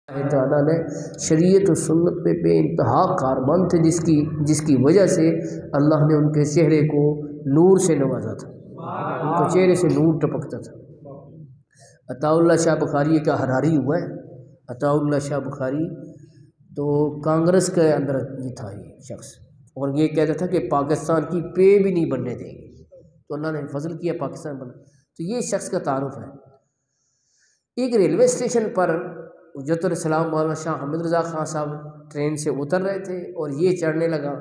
اللہ تعالیٰ نے شریعت و سنت پہ بے انتہا کاربند تھے جس کی وجہ سے اللہ نے ان کے چہرے کو نور سے نوازا تھا، ان کے چہرے سے نور ٹپکتا تھا۔ عطا اللہ شاہ بخاری کا حراری ہوا ہے، عطا اللہ شاہ بخاری تو کانگریس کے اندر یہ تھا یہ شخص، اور یہ کہتا تھا کہ پاکستان کی پے بھی نہیں بننے دیں گے، تو اللہ نے فضل کیا پاکستان بنا۔ تو یہ شخص کا تعارف ہے۔ ایک ریلوے اسٹیشن پر حجت الاسلام مولانا شاہ حامد رضا خان صاحب ٹرین سے اتر رہے تھے اور یہ چڑھنے لگا،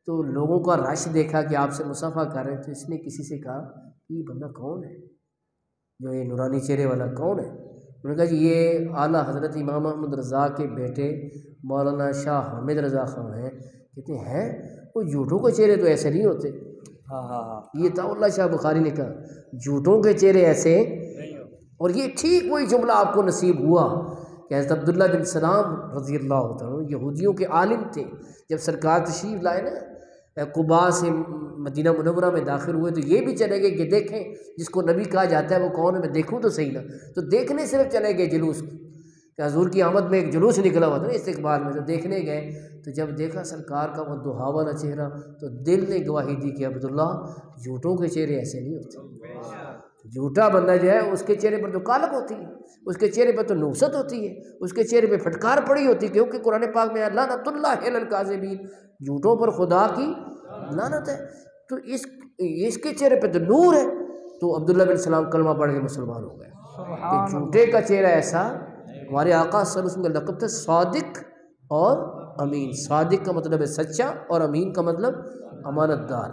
تو لوگوں کا رش دیکھا کہ آپ سے مصافحہ کر رہے تھے۔ اس نے کسی سے کہا یہ بندہ کون ہے، جو یہ نورانی چہرے والا کون ہے؟ انہوں نے کہا جی یہ اعلیٰ حضرت امام احمد رضا کے بیٹے مولانا شاہ حامد رضا خان ہیں۔ کہتے ہیں وہ جھوٹوں کے چہرے تو ایسے نہیں ہوتے۔ یہ عطا اللہ شاہ بخاری نے کہا جھوٹوں کے چہرے ایسے، اور یہ ٹھیک وہی جملہ آپ کو نصیب ہوا کہ حضرت عبداللہ بن سلام رضی اللہ عنہ یہودیوں کے عالم تھے۔ جب سرکار تشریف لائے نا قباء سے مدینہ منورہ میں داخل ہوئے، تو یہ بھی چلے گئے کہ دیکھیں جس کو نبی کہا جاتا ہے وہ کون ہے، میں دیکھوں تو صحیح نا۔ تو دیکھنے صرف چلے گئے جلوس کہ حضور کی آمد میں ایک جلوس نکلا ہوا تھا نا استقبال میں، تو دیکھنے گئے تو جب دیکھا سرکار کا وہ دہا والا چہرہ تو دل نے گواہی دی کہ عبداللہ جھوٹوں کے چہرے ایسے نہیں ہوتے۔ جھوٹا بندہ جو ہے اس کے چہرے پر تو کالک ہوتی ہے، اس کے چہرے پر تو نوست ہوتی ہے، اس کے چہرے پہ پھٹکار پڑی ہوتی ہے، کیونکہ قرآن پاک میں لعنت اللہ علی الکاذبین، جھوٹوں پر خدا کی لعنت ہے۔ تو اس کے چہرے پہ تو نور ہے۔ تو عبداللہ بن سلام کلمہ پڑھ کے مسلمان ہو گئے کہ جھوٹے کا چہرہ ایسا، ہمارے آقا صلی اللہ علیہ وسلم کا لقب تھا صادق اور امین۔ صادق کا مطلب ہے سچا، اور امین کا مطلب امانت دار۔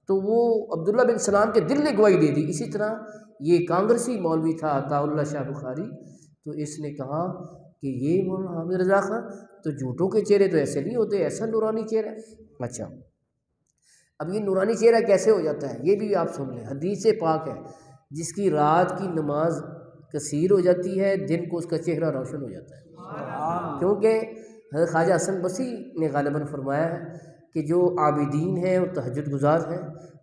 تو وہ عبداللہ بن سلام کے دل نے گواہی دے دی۔ اسی طرح یہ کانگریسی مولوی تھا عطا اللہ شاہ بخاری، تو اس نے کہا کہ یہ مولانا حامد رضا خان تو جھوٹوں کے چہرے تو ایسے نہیں ہوتے، ایسا نورانی چہرہ۔ اچھا اب یہ نورانی چہرہ کیسے ہو جاتا ہے یہ بھی آپ سن لیں۔ حدیث پاک ہے جس کی رات کی نماز کثیر ہو جاتی ہے، دن کو اس کا چہرہ روشن ہو جاتا ہے، کیونکہ حضرت خواجہ حسن بصری نے غالباً فرمایا ہے کہ جو عابدین ہیں اور تہجد گزار ہیں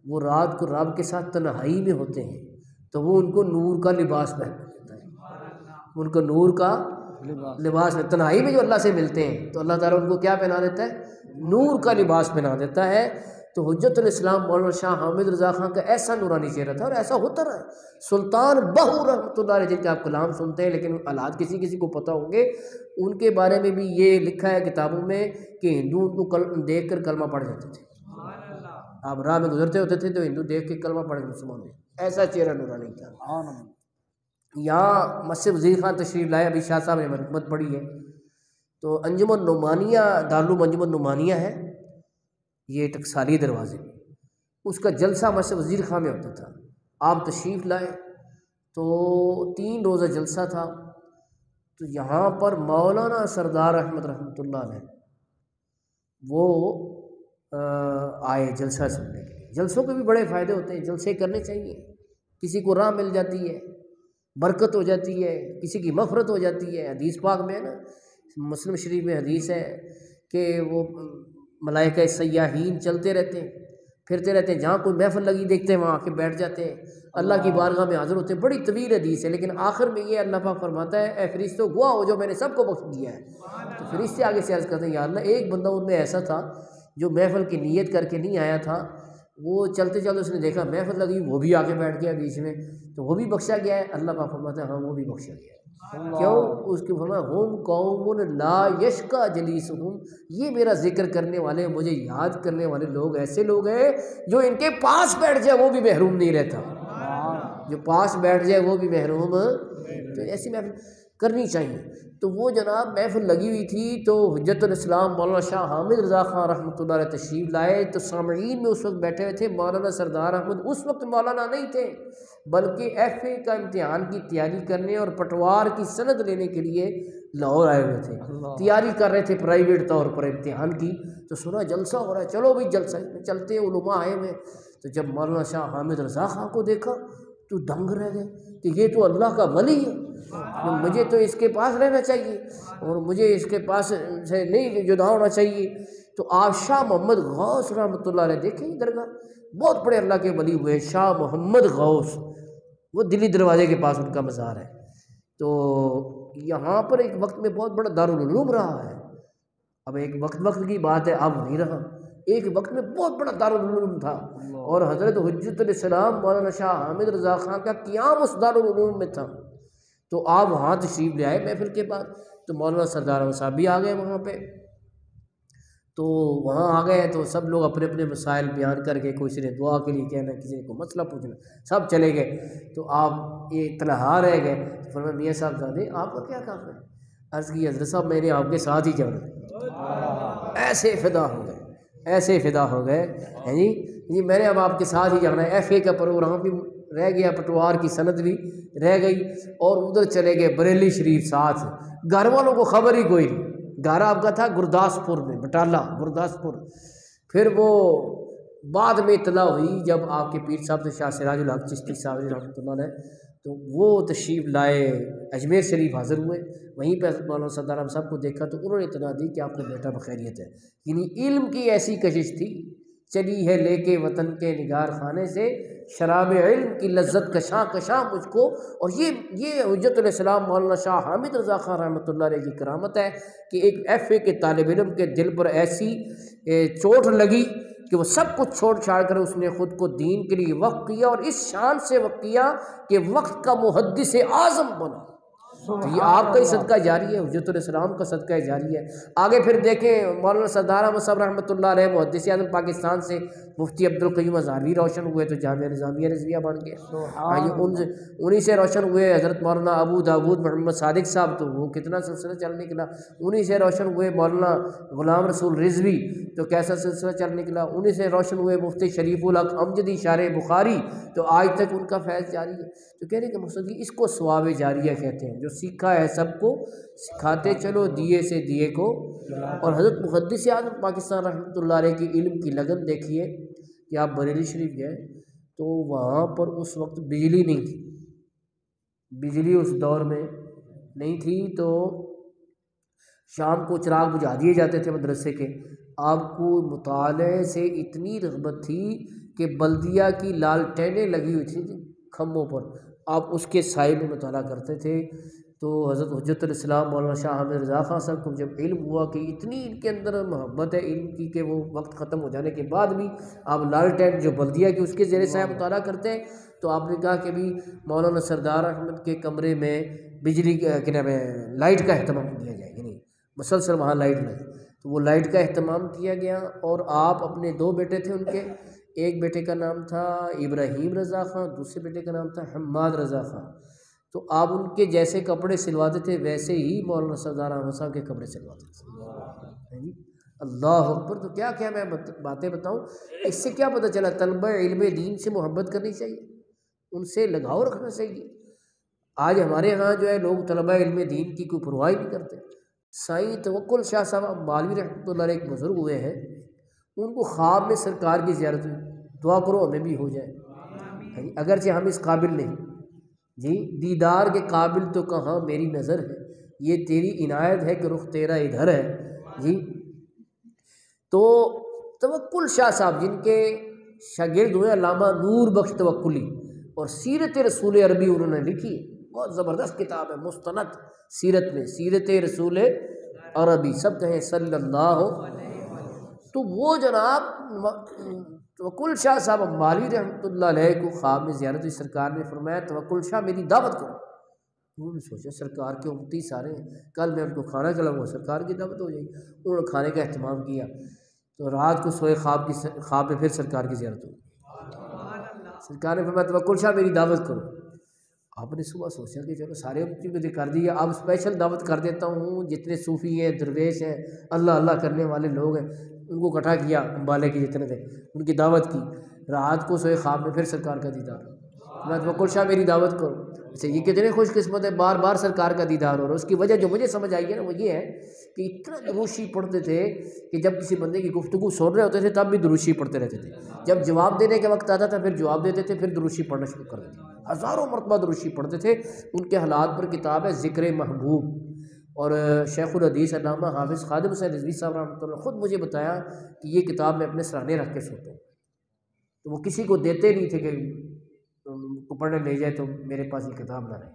وہ رات کو رب کے ساتھ تنہائی میں ہوتے ہیں، تو وہ ان کو نور کا لباس پہنا دیتا ہے، ان کو نور کا لباس میں تنہائی میں جو اللہ سے ملتے ہیں تو اللہ تعالیٰ ان کو کیا پہنا دیتا ہے، نور کا لباس پہنا دیتا ہے۔ تو حجت الاسلام مولانا شاہ حامد رضا خان کا ایسا نورانی چہرہ تھا، اور ایسا ہوتا رہا ہے۔ سلطان بہو رحمۃ اللہ علیہ جن کے آپ کلام سنتے ہیں لیکن حالات کسی کو پتہ ہوں گے، ان کے بارے میں بھی یہ لکھا ہے کتابوں میں کہ ہندو ان کو دیکھ کر کلمہ پڑھ جاتے تھے۔ آپ راہ میں گزرتے ہوتے تھے تو ہندو دیکھ کے کلمہ پڑھ کے مسلمان ہوئے، ایسا چہرہ نورانی تھا۔ یہاں مسجد وزیر خان تشریف لائے، ابھی شاہ صاحب نے حکمت پڑھی ہے، تو انجم النعمانیہ دارالعلوم انجم النعمانیہ ہے یہ ٹکسالی دروازے میں، اس کا جلسہ مسجد وزیر خان میں ہوتا تھا۔ آپ تشریف لائے تو 3 روزہ جلسہ تھا، تو یہاں پر مولانا سردار احمد رحمۃ اللہ علیہ وہ آئے جلسہ سننے کے لیے۔ جلسوں کے بھی بڑے فائدے ہوتے ہیں، جلسے کرنے چاہیے، کسی کو راہ مل جاتی ہے، برکت ہو جاتی ہے، کسی کی مغفرت ہو جاتی ہے۔ حدیث پاک میں ہے نا، مسلم شریف میں حدیث ہے کہ وہ ملائکہ سیاحین چلتے رہتے ہیں، پھرتے رہتے ہیں، جہاں کوئی محفل لگی دیکھتے ہیں وہاں آ کے بیٹھ جاتے ہیں، اللہ کی بارگاہ میں حاضر ہوتے ہیں۔ بڑی طویل حدیث ہے، لیکن آخر میں یہ اللہ پاک فرماتا ہے اے فرشتوں گواہ ہو جو میں نے سب کو بخش دیا ہے۔ تو فرشتے آگے سے عرض کرتے ہیں یا اللہ ایک بندہ ان میں ایسا تھا جو محفل کی نیت کر کے نہیں آیا تھا، وہ چلتے چلتے اس نے دیکھا محفل لگی وہ بھی آ کے بیٹھ گیا بیچ میں، تو وہ بھی بخشا گیا ہے۔ اللہ پاک فرماتا ہے ہاں وہ بھی بخشا گیا ہے۔ کیوں؟ اس کے فرمایا ہم قوم لا یشقی جلیسہم، یہ میرا ذکر کرنے والے مجھے یاد کرنے والے لوگ ایسے لوگ ہیں جو ان کے پاس بیٹھ جائے وہ بھی محروم نہیں رہتا، جو پاس بیٹھ جائے وہ بھی محروم، تو ایسی محفل کرنی چاہیے۔ تو وہ جناب محفل لگی ہوئی تھی، تو حجت الاسلام مولانا شاہ حامد رضا خان رحمۃ اللہ علیہ تشریف لائے، تو سامعین میں اس وقت بیٹھے ہوئے تھے مولانا سردار احمد، اس وقت مولانا نہیں تھے بلکہ ایف اے کا امتحان کی تیاری کرنے اور پٹوار کی سند لینے کے لیے لاہور آئے ہوئے تھے، تیاری کر رہے تھے پرائیویٹ طور پر امتحان کی۔ تو سنا جلسہ ہو رہا ہے، چلو بھائی جلسہ میں چلتے ہیں، علماء آئے ہوئے۔ تو جب مولانا شاہ حامد رضا خان کو دیکھا تو دنگ رہ گئے کہ یہ تو اللہ کا ولی ہے، مجھے تو اس کے پاس رہنا چاہیے اور مجھے اس کے پاس سے نہیں جدا ہونا چاہیے۔ تو آپ شاہ محمد غوث رحمۃ اللہ علیہ دیکھیں درگاہ، بہت بڑے اللہ کے ولی ہوئے شاہ محمد غوث، وہ دلی دروازے کے پاس ان کا مزار ہے۔ تو یہاں پر ایک وقت میں بہت بڑا دارالعلوم رہا ہے، اب ایک وقت کی بات ہے، اب نہیں رہا، ایک وقت میں بہت بڑا دارالعلوم تھا، اور حضرت حجت الاسلام مولانا شاہ حامد رضا خان کا قیام اس دارالعلوم میں تھا، تو آپ وہاں تشریف لے آئے محفل کے بعد، تو مولانا سردار احمد صاحب بھی آ گئے وہاں پہ، تو وہاں آ گئے تو سب لوگ اپنے اپنے مسائل بیان کر کے، کسی نے دعا کے لیے کہنا، کسی نے کوئی مسئلہ پوچھنا، سب چلے گئے، تو آپ یہ تنہا رہ گئے، تو فرمایا میاں صاحب زادے آپ کا کیا کام ہے؟ عرض کی حضرت صاحب میں نے آپ کے ساتھ ہی جانا ہے، ایسے فدا ہو گئے، ایسے فدا ہو گئے ہیں جی میں نے اب آپ کے ساتھ ہی جانا ہے، ایف اے کا پروگرام بھی رہ گیا، پٹوار کی سند بھی رہ گئی، اور ادھر چلے گئے بریلی شریف ساتھ، گھر والوں کو خبر ہی کوئی نہیں، گھر آپ کا تھا گرداسپور میں، بٹالہ گرداسپور، پھر وہ بعد میں اطلاع ہوئی جب آپ کے پیر صاحب سے شاہ سراج الحق چشتی صاحب رحمۃ اللہ علیہ، تو وہ تشریف لائے اجمیر شریف حاضر ہوئے، وہیں پہ مولانا سردار احمد صاحب کو دیکھا تو انہوں نے اطلاع دی کہ آپ کا بیٹا بخیریت ہے، یعنی علم کی ایسی کشش تھی، چلی ہے لے کے وطن کے نگار خانے سے، شراب علم کی لذت کشاں کشاں مجھ کو، اور یہ حجت الاسلام مولانا شاہ حامد رضا خان رحمۃ اللہ علیہ کی کرامت ہے کہ ایک ایف اے کے طالب علم کے دل پر ایسی چوٹ لگی کہ وہ سب کچھ چھوڑ چھاڑ کر اس نے خود کو دین کے لیے وقف کیا، اور اس شان سے وقف کیا کہ وقت کا محدث اعظم بنا، تو یہ آپ کا ہی صدقہ جاری ہے، حجت الاسلام کا صدقہ جاری ہے۔ آگے پھر دیکھیں مولانا سردار احمد صاحب رحمۃ اللہ علیہ محدث اعظم پاکستان سے مفتی عبدالقیوم ازہروی روشن ہوئے تو جامعہ نظامیہ رضویہ بن گئے، انہی سے روشن ہوئے حضرت مولانا ابو داود محمد صادق صاحب، تو وہ کتنا سلسلہ چل نکلا، انہی سے روشن ہوئے مولانا غلام رسول رضوی، تو کیسا سلسلہ چل نکلا، انہی سے روشن ہوئے مفتی شریف الحق امجدی شارح بخاری، تو آج تک ان کا فیض جاری ہے۔ تو کہنے کا مقصد یہ اس کو ثواب جاریہ کہتے ہیں، جو سیکھا ہے سب کو سکھاتے چلو، دیے سے دیے کو، اور حضرت محدث اعظم پاکستان رحمۃ اللہ علیہ کی علم کی لگن دیکھیے کہ آپ بریلی شریف گئے تو وہاں پر اس وقت بجلی نہیں تھی، بجلی اس دور میں نہیں تھی، تو شام کو چراغ بجھا دیے جاتے تھے مدرسے کے، آپ کو مطالعے سے اتنی رغبت تھی کہ بلدیہ کی لالٹینیں لگی ہوئی تھیں کھمبوں پر، آپ اس کے سائے میں مطالعہ کرتے تھے، تو حضرت حجت الاسلام مولانا شاہ حامد رضا خان صاحب کو جب علم ہوا کہ اتنی ان کے اندر محبت ہے علم کی کہ وہ وقت ختم ہو جانے کے بعد بھی آپ لالٹین جو بلدیہ کی اس کے زیر سایہ مطالعہ کرتے ہیں، تو آپ نے کہا کہ بھی مولانا سردار احمد کے کمرے میں بجلی کے نام لائٹ کا اہتمام کیا جائے، یعنی مسلسل وہاں لائٹ لگے، تو وہ لائٹ کا اہتمام کیا گیا، اور آپ اپنے دو بیٹے تھے ان کے، ایک بیٹے کا نام تھا ابراہیم رضا خان، دوسرے بیٹے کا نام تھا حماد رضا خان، تو آپ ان کے جیسے کپڑے سلواتے تھے ویسے ہی مولانا سردار احمد صاحب کے کپڑے سلواتے تھے۔ اللہ اکبر! تو کیا میں باتیں بتاؤں، اس سے کیا پتہ چلا طلبہ علم دین سے محبت کرنی چاہیے، ان سے لگاؤ رکھنا چاہیے۔ آج ہمارے ہاں جو ہے لوگ طلبہ علم دین کی کوئی پرواہ نہیں کرتے۔ سائیں توکل شاہ صاحب امبالوی رحمۃ اللہ علیہ ایک بزرگ ہوئے ہیں، ان کو خواب میں سرکار کی زیارت ہوئی، دعا کرو ہمیں بھی ہو جائے، اگرچہ ہم اس قابل نہیں جی، دیدار کے قابل تو کہاں میری نظر ہے، یہ تیری عنایت ہے کہ رخ تیرا ادھر ہے جی۔ تو توکل شاہ صاحب جن کے شاگرد ہوئے علامہ نور بخش توکلی، اور سیرت رسول عربی انہوں نے لکھی، بہت زبردست کتاب ہے، مستند سیرت میں، سیرت رسول عربی، سب کہیں صلی اللہ، تو وہ جناب توکل شاہ صاحب امبالوی رحمۃ اللہ علیہ کو خواب میں زیارت ہوئی، سرکار نے فرمایا توکل شاہ میری دعوت کرو، انہوں نے سوچا سرکار کے امتی سارے ہیں، کل میں ان کو کھانا کھلاؤں گا سرکار کی دعوت ہو جائے گی، انہوں نے کھانے کا اہتمام کیا، تو رات کو سوئے، خواب میں پھر سرکار کی زیارت ہوئی، سرکار نے فرمایا توکل شاہ میری دعوت کرو، آپ نے صبح سوچا کہ چلو سارے امتی کو کر دیا، اب اسپیشل دعوت کر دیتا ہوں، جتنے صوفی ہیں درویش ہیں اللہ کرنے والے لوگ ہیں ان کو اکٹھا کیا، امبالے کے جتنے تھے ان کی دعوت کی، رات کو سوئے، خواب میں پھر سرکار کا دیدار، میں توکل شاہ میری دعوت کرو۔ اچھا یہ کتنے خوش قسمت ہے، بار بار سرکار کا دیدار ہو رہا ہے، اس کی وجہ جو مجھے سمجھ آئی ہے نا وہ یہ ہے کہ اتنا دروشی پڑھتے تھے کہ جب کسی بندے کی گفتگو سن رہے ہوتے تھے تب بھی دروشی پڑھتے رہتے تھے، جب جواب دینے کے وقت آتا تھا پھر جواب دیتے تھے، پھر دروشی پڑھنا شروع کر دیتے، ہزاروں مرتبہ دروشی پڑھتے تھے۔ ان کے حالات پر کتاب ہے ذکر محبوب، اور شیخ الحدیث علامہ حافظ خادم حسین رضوی صاحب رحمۃ اللہ خود مجھے بتایا کہ یہ کتاب میں اپنے سرانے رکھ کے سوتا ہوں، تو وہ کسی کو دیتے نہیں تھے کہ کو پڑھنے لے جائے تو میرے پاس یہ کتاب نہ رہے،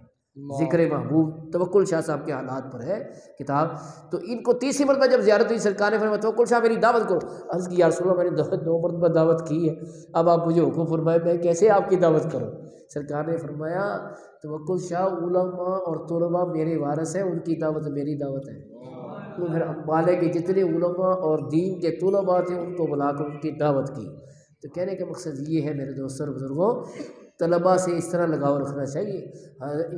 ذکر محبوب توکل شاہ صاحب کے حالات پر ہے کتاب. تو ان کو تیسری مرتبہ جب زیارت ہوئی سرکار نے فرمایا توکل شاہ میری دعوت کرو. عرض کی یا رسول اللہ میں نے 2 مرتبہ دعوت کی ہے، اب آپ مجھے حکم فرمائے میں کیسے آپ کی دعوت کروں. سرکار نے فرمایا توکل شاہ علماء اور طلباء میرے وارث ہیں، ان کی دعوت میری دعوت ہے. تو پھر امبالے کے جتنے علماء اور دین کے طلباء تھے ان کو بلا کر ان کی دعوت کی. تو کہنے کا مقصد یہ ہے میرے دوستوں اور بزرگوں، طلباء سے اس طرح لگاؤ رکھنا چاہیے.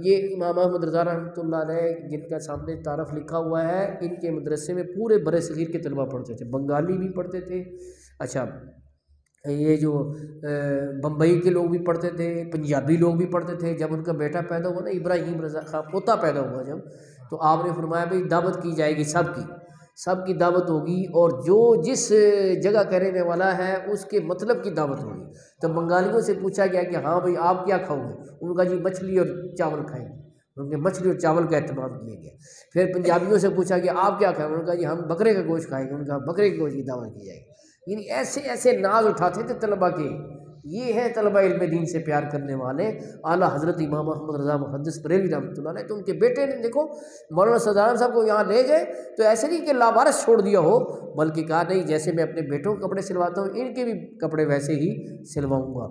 یہ امام احمد رضا رحمۃ اللہ علیہ جن کا سامنے تعارف لکھا ہوا ہے، ان کے مدرسے میں پورے بر صغیر کے طلباء پڑھتے تھے، بنگالی بھی پڑھتے تھے، اچھا یہ جو بمبئی کے لوگ بھی پڑھتے تھے، پنجابی لوگ بھی پڑھتے تھے. جب ان کا بیٹا پیدا ہوا نا ابراہیم رضا خان پوتا پیدا ہوا جب، تو آپ نے فرمایا بھائی دعوت کی جائے گی، سب کی دعوت ہوگی، اور جو جس جگہ کا رہنے والا ہے اس کے مطلب کی دعوت ہوگی. تو بنگالیوں سے پوچھا گیا کہ ہاں بھائی آپ کیا کھاؤ گے؟ ان کا جی مچھلی اور چاول کھائیں گے. ان کے مچھلی اور چاول کا اہتمام کیا گیا. پھر پنجابیوں سے پوچھا کہ آپ کیا کھائیں گے؟ ان کا جی ہم بکرے کا گوشت کھائیں گے. ان کا بکرے کے گوشت کی دعوت کی جائے گی. یعنی ایسے ناز اٹھاتے تھے طلباء کے. یہ ہیں طلباء علم دین سے پیار کرنے والے اعلیٰ حضرت امام احمد رضا محدث بریلوی رحمۃ اللہ علیہ. تو ان کے بیٹے نے دیکھو مولانا سعدان صاحب کو یہاں لے گئے تو ایسے نہیں کہ لاوارث چھوڑ دیا ہو، بلکہ کہا نہیں جیسے میں اپنے بیٹوں کے کپڑے سلواتا ہوں ان کے بھی کپڑے ویسے ہی سلواؤں گا.